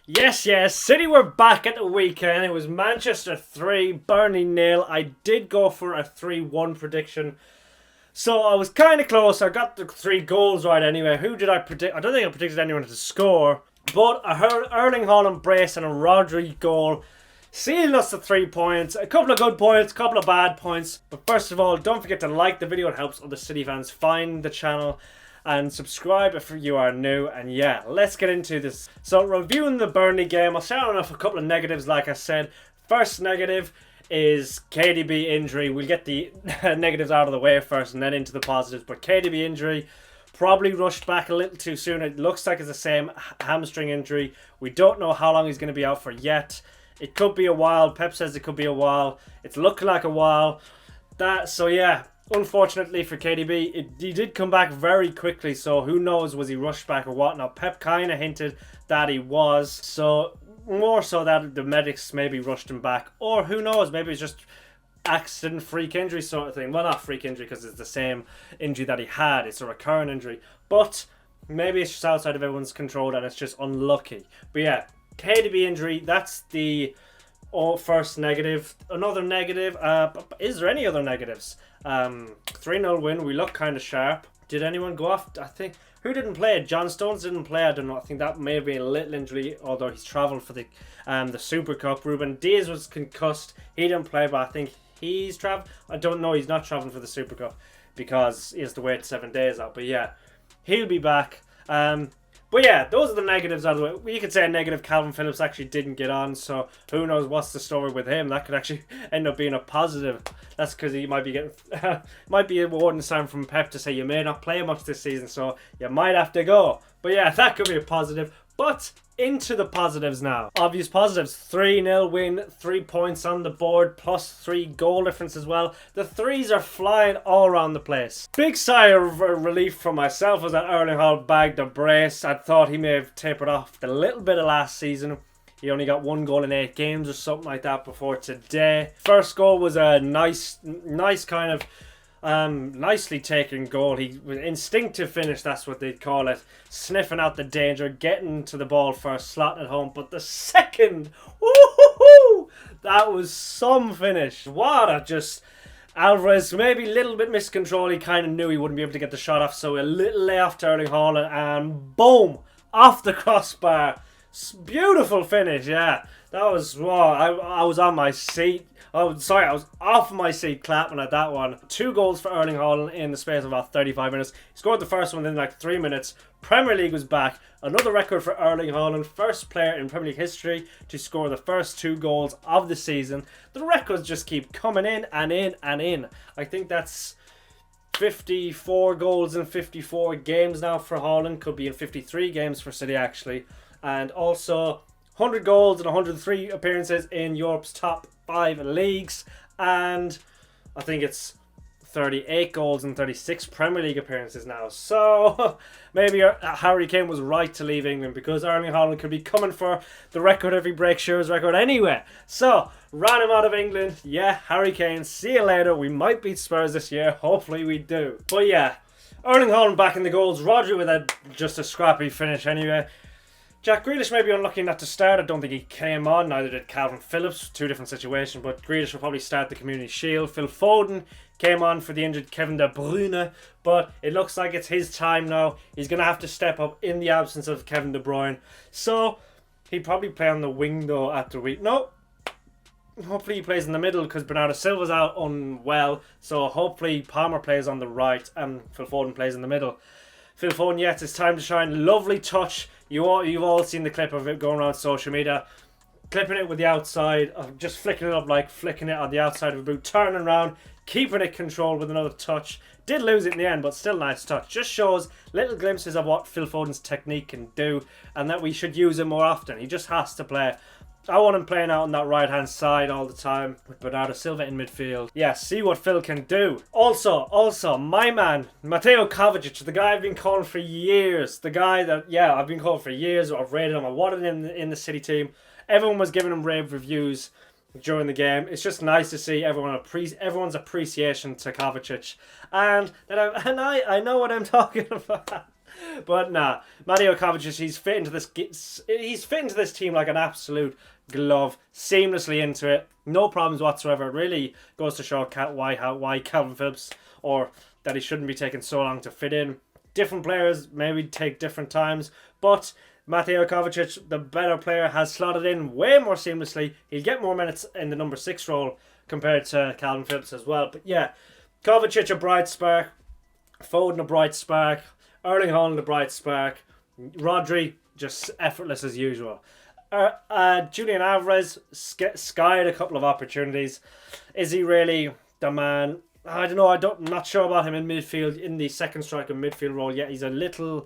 Yes, City were back at the weekend. It was Manchester 3, Burnley nil. I did go for a 3-1 prediction. So I was kind of close. I got the 3 goals right anyway. Who did I predict? I don't think I predicted anyone to score. But I heard Erling Haaland brace and a Rodri goal sealed us the 3 points. A couple of good points, a couple of bad points. But first of all, don't forget to like the video. It helps other City fans find the channel. And subscribe if you are new. And yeah, let's get into this. So reviewing the Burnley game, I'll start off a couple of negatives like I said. First negative is KDB injury. We'll get the negatives out of the way first and then into the positives. But KDB injury, probably rushed back a little too soon. It looks like it's the same hamstring injury. We don't know how long he's going to be out for yet. It could be a while. Pep says it could be a while. It's looking like a while. So yeah. Unfortunately for KDB, he did come back very quickly, so who knows, was he rushed back or what? Now, Pep kind of hinted that he was, so more so that the medics maybe rushed him back, or who knows, maybe it's just accident, freak injury sort of thing. Well, not freak injury because it's the same injury that he had, it's a recurrent injury, but maybe it's just outside of everyone's control and it's just unlucky. But yeah, KDB injury, that's the first negative. Another negative, is there any other negatives? 3-0 win, we look kind of sharp. Did anyone go off? I think, who didn't play? John Stones didn't play, I don't know. I think that may have been a little injury, although he's travelled for the Super Cup. Ruben Diaz was concussed, he didn't play, but I think he's travelled. I don't know, he's not travelling for the Super Cup because he has to wait 7 days out. But yeah, he'll be back. But yeah, those are the negatives out of the way. You could say a negative, Calvin Phillips actually didn't get on, so who knows what's the story with him. That could actually end up being a positive. That's because he might be getting might be a warning sign from Pep to say you may not play much this season, so you might have to go. But yeah, that could be a positive. But into the positives now. Obvious positives. 3-0 win, 3 points on the board, plus 3 goal difference as well. The threes are flying all around the place. Big sigh of relief for myself was that Erling Haaland bagged a brace. I thought he may have tapered off a little bit of last season. He only got 1 goal in 8 games or something like that before today. First goal was a nice kind of nicely taken goal. He instinctive finish, that's what they'd call it. Sniffing out the danger, getting to the ball first, slotting it home. But the second, woohoo! That was some finish. What a just Alvarez, maybe a little bit miscontrol. He kind of knew he wouldn't be able to get the shot off, so a little layoff to Erling Haaland, and boom, off the crossbar. Beautiful finish, yeah. That was, wow, I was on my seat. Oh, sorry, I was off my seat clapping at that one. 2 goals for Erling Haaland in the space of about 35 minutes. He scored the first one in like 3 minutes. Premier League was back. Another record for Erling Haaland. First player in Premier League history to score the first 2 goals of the season. The records just keep coming in and in and in. I think that's 54 goals in 54 games now for Haaland. Could be in 53 games for City actually. And also 100 goals and 103 appearances in Europe's top 5 leagues, and I think it's 38 goals and 36 Premier League appearances now. So maybe Harry Kane was right to leave England, because Erling Haaland could be coming for the record if he breaks Shearer's record anyway. So ran him out of England. Yeah, Harry Kane, see you later. We might beat Spurs this year, hopefully we do. But yeah, Erling Haaland back in the goals. Rodri with just a scrappy finish anyway. Jack Grealish may be unlucky not to start. I don't think he came on, neither did Calvin Phillips. 2 different situations, but Grealish will probably start the Community Shield. Phil Foden came on for the injured Kevin De Bruyne, but it looks like it's his time now. He's going to have to step up in the absence of Kevin De Bruyne. So, he'd probably play on the wing though after week. No, hopefully he plays in the middle, because Bernardo Silva's out unwell. So hopefully Palmer plays on the right and Phil Foden plays in the middle. Phil Foden, yes, it's time to shine. Lovely touch. You've all seen the clip of it going around social media. Clipping it with the outside, just flicking it up like flicking it on the outside of a boot, turning around, keeping it controlled with another touch. Did lose it in the end, but still nice touch. Just shows little glimpses of what Phil Foden's technique can do, and that we should use him more often. He just has to play. I want him playing out on that right-hand side all the time with Bernardo Silva in midfield. Yeah, see what Phil can do. Also, my man, Mateo Kovacic, the guy I've been calling for years. The guy that, yeah, I've been calling for years. I've rated him. I wanted him in the City team. Everyone was giving him rave reviews during the game. It's just nice to see everyone's appreciation to Kovacic. And I know what I'm talking about. But nah, Mateo Kovacic, he's fit into this team like an absolute glove, seamlessly into it, no problems whatsoever. It really goes to show why Calvin Phillips, or that he shouldn't be taking so long to fit in. Different players maybe take different times, but Mateo Kovacic, the better player, has slotted in way more seamlessly. He'll get more minutes in the number 6 role compared to Calvin Phillips as well. But yeah, Kovacic a bright spark, Foden a bright spark, Erling Haaland a bright spark, Rodri just effortless as usual. Julian Alvarez skied a couple of opportunities. Is he really the man? I don't know. I'm not sure about him in midfield, in the second striker midfield role yet. He's a little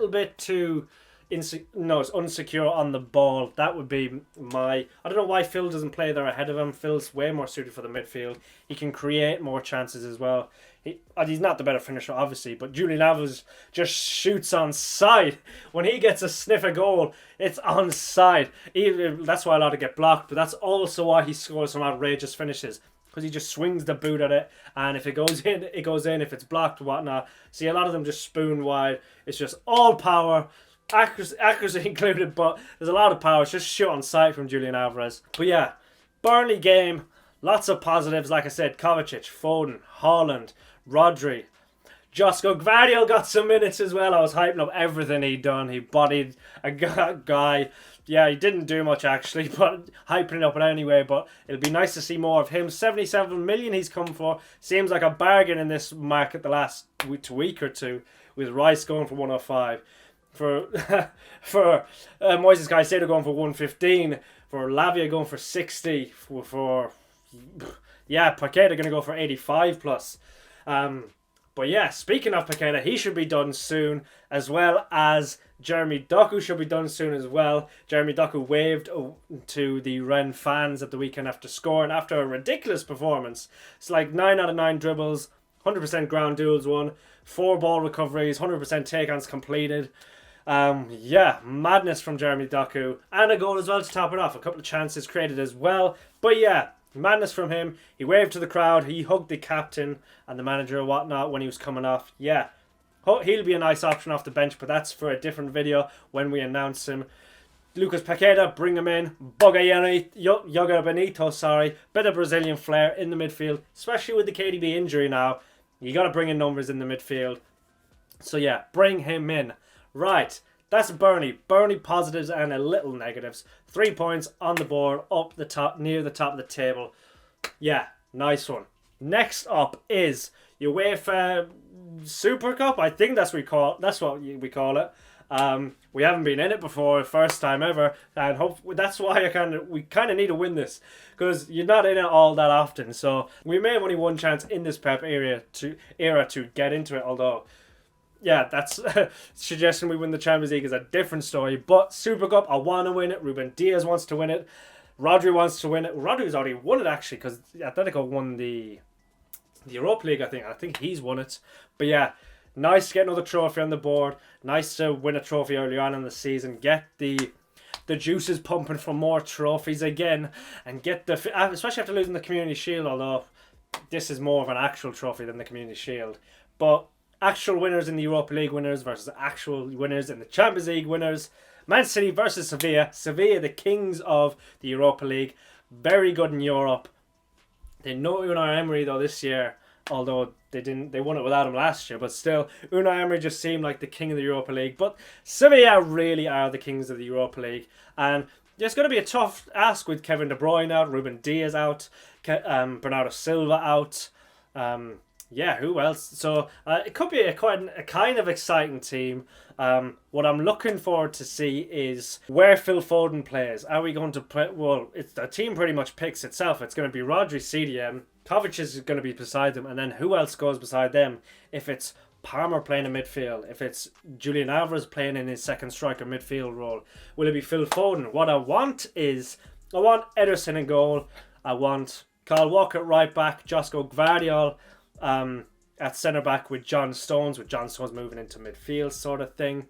bit too it's unsecure on the ball. That would be my... I don't know why Phil doesn't play there ahead of him. Phil's way more suited for the midfield. He can create more chances as well. He's not the better finisher, obviously, but Julian Alvarez just shoots on side. When he gets a sniff a goal, it's on side. That's why a lot of get blocked, but that's also why he scores some outrageous finishes. Because he just swings the boot at it, and if it goes in, it goes in. If it's blocked, whatnot. See, a lot of them just spoon wide. It's just all power. Accuracy included, but there's a lot of power. It's just shoot on sight from Julian Alvarez. But yeah, Burnley game, lots of positives. Like I said, Kovacic, Foden, Haaland, Rodri. Josko Gvardiol got some minutes as well. I was hyping up everything he'd done. He bodied a guy. Yeah, he didn't do much actually, but hyping it up anyway. But it'll be nice to see more of him. 77 million he's come for. Seems like a bargain in this market the last week or two, with Rice going for 105. For Moises Caicedo going for 115, for Lavia going for 60, for Paqueta going to go for 85 plus. But yeah, speaking of Paqueta, he should be done soon, as well as Jeremy Doku should be done soon as well. Jeremy Doku waved to the Rennes fans at the weekend after scoring after a ridiculous performance. It's like 9 out of 9 dribbles, 100% ground duels won, 4 ball recoveries, 100% take-ons completed. Madness from Jeremy Doku, and a goal as well to top it off. A couple of chances created as well. But yeah, madness from him. He waved to the crowd. He hugged the captain and the manager and whatnot when he was coming off. Yeah, he'll be a nice option off the bench, but that's for a different video when we announce him. Lucas Paqueta, bring him in. Yoga Benito, bit of Brazilian flair in the midfield, especially with the KDB injury now. You got to bring in numbers in the midfield. So yeah, bring him in. Right, that's Burnley. Burnley positives and a little negatives. 3 points on the board, up the top, near the top of the table. Yeah, nice one. Next up is UEFA Super Cup. I think that's what we call it. We haven't been in it before, first time ever, and that's why we kind of need to win this, because you're not in it all that often. So we may have only one chance in this Pep era to get into it, although. Yeah, that's suggesting we win the Champions League is a different story. But Super Cup, I want to win it. Ruben Diaz wants to win it. Rodri wants to win it. Rodri's already won it, actually, because Atletico won the Europa League, I think. I think he's won it. But yeah, nice to get another trophy on the board. Nice to win a trophy early on in the season. Get the juices pumping for more trophies again. And get especially after losing the Community Shield, although this is more of an actual trophy than the Community Shield. But actual winners in the Europa League winners versus actual winners in the Champions League winners. Man City versus Sevilla. Sevilla, the kings of the Europa League. Very good in Europe. They know Unai Emery though this year, although they won it without him last year, but still, Unai Emery just seemed like the king of the Europa League. But Sevilla really are the kings of the Europa League. And it's going to be a tough ask with Kevin De Bruyne out, Ruben Diaz out, Bernardo Silva out. Who else? So it could be a kind of exciting team. What I'm looking forward to see is where Phil Foden plays. Are we going to play? Well, the team pretty much picks itself. It's going to be Rodri, CDM. Kovacic is going to be beside them, and then who else goes beside them? If it's Palmer playing in midfield, if it's Julian Alvarez playing in his second striker midfield role, will it be Phil Foden? What I want Ederson in goal. I want Kyle Walker at right back, Josko Gvardiol at centre back with John Stones moving into midfield sort of thing,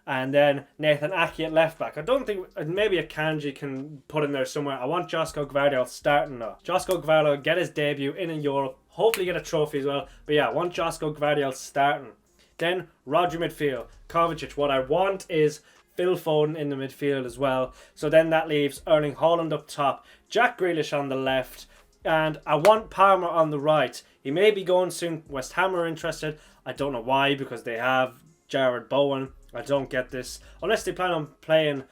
and then Nathan Ake at left back. I don't think, maybe a Kanji can put in there somewhere. I want Josko Gvardiol starting though. Josko Gvardiol get his debut in Europe, hopefully get a trophy as well, but yeah, I want Josko Gvardiol starting. Then Rodri midfield, Kovacic. What I want is Phil Foden in the midfield as well. So then that leaves Erling Haaland up top, Jack Grealish on the left, and I want Palmer on the right. He may be going soon. West Ham are interested. I don't know why, because they have Jared Bowen. I don't get this. Unless they plan on playing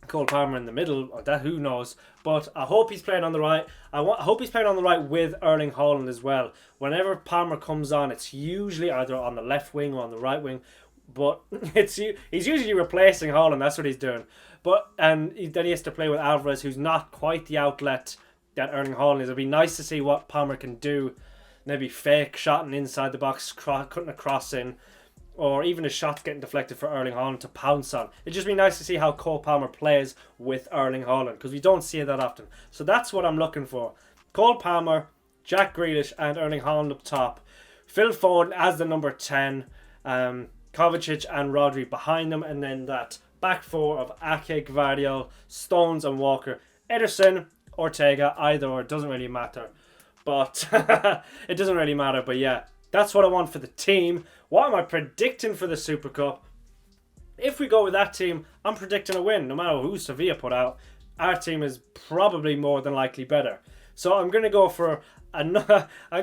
Cole Palmer in the middle, or that, who knows. But I hope he's playing on the right. I hope he's playing on the right with Erling Haaland as well. Whenever Palmer comes on, it's usually either on the left wing or on the right wing. But he's usually replacing Haaland. That's what he's doing. But then he has to play with Alvarez, who's not quite the outlet that Erling Haaland is. It'd be nice to see what Palmer can do. Maybe fake shotting inside the box, cutting a cross in, or even a shot getting deflected for Erling Haaland to pounce on. It'd just be nice to see how Cole Palmer plays with Erling Haaland, because we don't see it that often. So that's what I'm looking for. Cole Palmer, Jack Grealish and Erling Haaland up top. Phil Foden as the number 10. Kovacic and Rodri behind them, and then that back four of Ake, Gvardiol, Stones and Walker. Ederson, Ortega, either or, it doesn't really matter. But it doesn't really matter. But yeah, that's what I want for the team. What am I predicting for the Super Cup? If we go with that team, I'm predicting a win. No matter who Sevilla put out, our team is probably more than likely better. So I'm going to go for another... I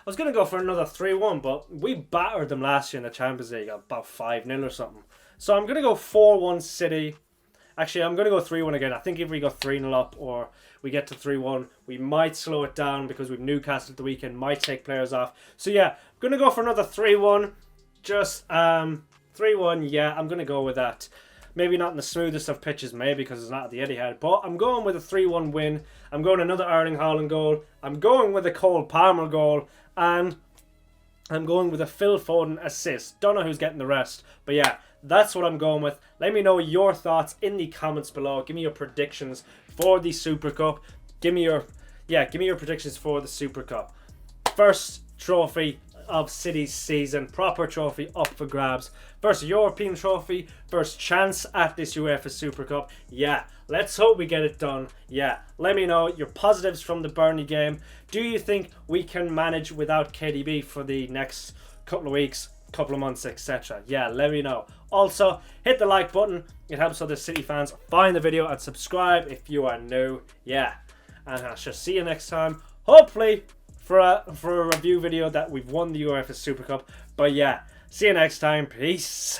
was going to go for another 3-1, but we battered them last year in the Champions League, about 5-0 or something. So I'm going to go 4-1 City. Actually, I'm going to go 3-1 again. I think if we go 3-0 up or we get to 3-1, we might slow it down because we've Newcastle at the weekend, might take players off. So yeah, I'm going to go for another 3-1. Just 3-1, yeah, I'm going to go with that. Maybe not in the smoothest of pitches, maybe because it's not at the Etihad. But I'm going with a 3-1 win. I'm going another Erling Haaland goal. I'm going with a Cole Palmer goal. And I'm going with a Phil Foden assist. Don't know who's getting the rest. But yeah, that's what I'm going with. Let me know your thoughts in the comments below. Give me your predictions for the Super Cup. Give me your predictions for the Super Cup. First trophy of City's season, proper trophy up for grabs. First European trophy, first chance at this UEFA Super Cup. Yeah, let's hope we get it done. Yeah, let me know your positives from the Burnley game. Do you think we can manage without KDB for the next couple of weeks, couple of months, etc.? Yeah, let me know. Also, hit the like button. It helps other City fans find the video, and subscribe if you are new. Yeah, and I shall see you next time. Hopefully for a review video that we've won the UEFA Super Cup. But yeah, see you next time. Peace.